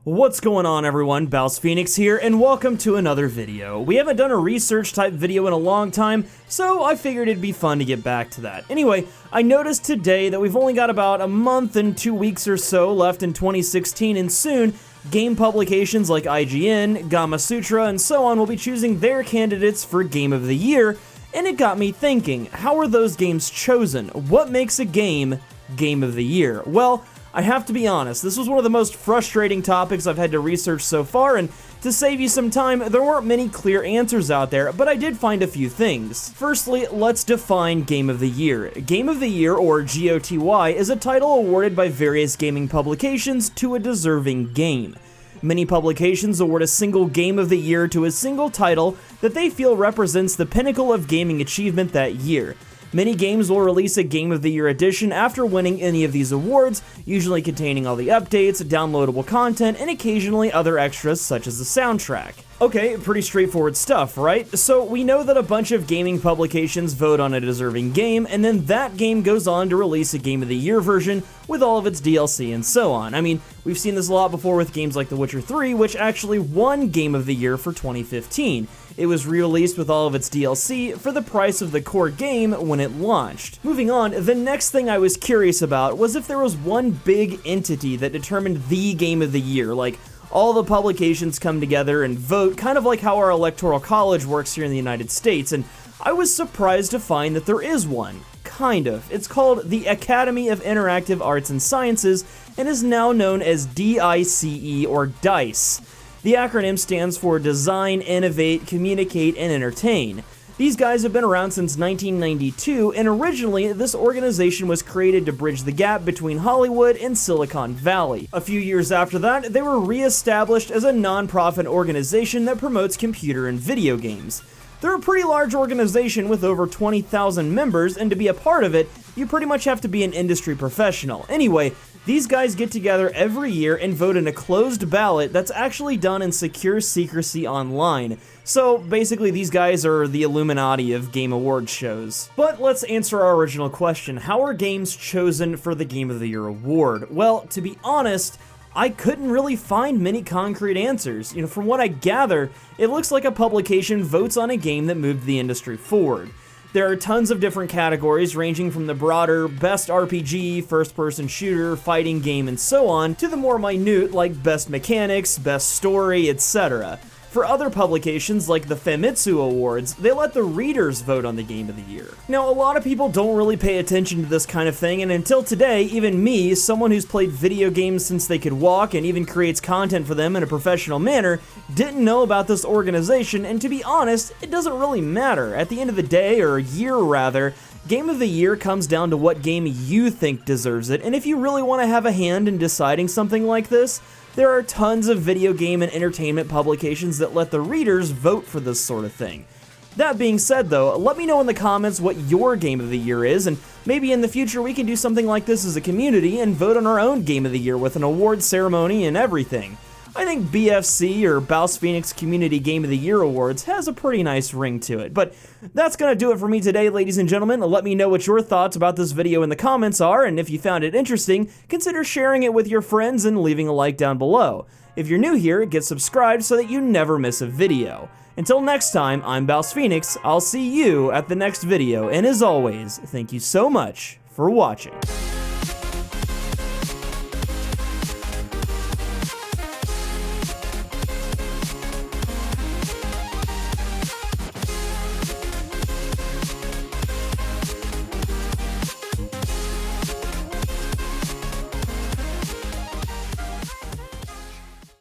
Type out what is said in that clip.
What's going on, everyone? BouseFeenux here, and welcome to another video. We haven't done a research type video in a long time, so I figured it'd be fun to get back to that. Anyway, I noticed today that we've only got about a month and 2 weeks or so left in 2016, and soon, game publications like IGN, Gamasutra, and so on will be choosing their candidates for Game of the Year, and it got me thinking, how are those games chosen? What makes a game Game of the Year? Well, I have to be honest, this was one of the most frustrating topics I've had to research so far, and to save you some time, there weren't many clear answers out there, but I did find a few things. Firstly, let's define Game of the Year. Game of the Year, or GOTY, is a title awarded by various gaming publications to a deserving game. Many publications award a single Game of the Year to a single title that they feel represents the pinnacle of gaming achievement that year. Many games will release a Game of the Year edition after winning any of these awards, usually containing all the updates, downloadable content, and occasionally other extras such as the soundtrack. Okay, pretty straightforward stuff, right? So we know that a bunch of gaming publications vote on a deserving game, and then that game goes on to release a Game of the Year version with all of its DLC and so on. I mean, we've seen this a lot before with games like The Witcher 3, which actually won Game of the Year for 2015. It was re-released with all of its DLC for the price of the core game when it launched. Moving on, the next thing I was curious about was if there was one big entity that determined the Game of the Year, like all the publications come together and vote, kind of like how our electoral college works here in the United States, and I was surprised to find that there is one. Kind of. It's called the Academy of Interactive Arts and Sciences, and is now known as DICE, or DICE. The acronym stands for Design, Innovate, Communicate, and Entertain. These guys have been around since 1992, and originally this organization was created to bridge the gap between Hollywood and Silicon Valley. A few years after that, they were re-established as a non-profit organization that promotes computer and video games. They're a pretty large organization with over 20,000 members, and to be a part of it, you pretty much have to be an industry professional. Anyway, these guys get together every year and vote in a closed ballot that's actually done in secure secrecy online. So basically, these guys are the Illuminati of game awards shows. But let's answer our original question. How are games chosen for the Game of the Year award? Well, to be honest, I couldn't really find many concrete answers. From what I gather, it looks like a publication votes on a game that moved the industry forward. There are tons of different categories ranging from the broader best RPG, first-person shooter, fighting game, and so on, to the more minute like best mechanics, best story, etc. For other publications like the Famitsu Awards, they let the readers vote on the Game of the Year. Now, a lot of people don't really pay attention to this kind of thing, and until today, even me, someone who's played video games since they could walk and even creates content for them in a professional manner, didn't know about this organization, and to be honest, it doesn't really matter. At the end of the day, or year rather, Game of the Year comes down to what game you think deserves it, and if you really want to have a hand in deciding something like this, there are tons of video game and entertainment publications that let the readers vote for this sort of thing. That being said though, let me know in the comments what your Game of the Year is, and maybe in the future we can do something like this as a community and vote on our own Game of the Year with an award ceremony and everything. I think BFC, or BouseFeenux Community Game of the Year Awards, has a pretty nice ring to it. But that's gonna do it for me today, ladies and gentlemen. Let me know what your thoughts about this video in the comments are, and if you found it interesting, consider sharing it with your friends and leaving a like down below. If you're new here, get subscribed so that you never miss a video. Until next time, I'm BouseFeenux. I'll see you at the next video, and as always, thank you so much for watching.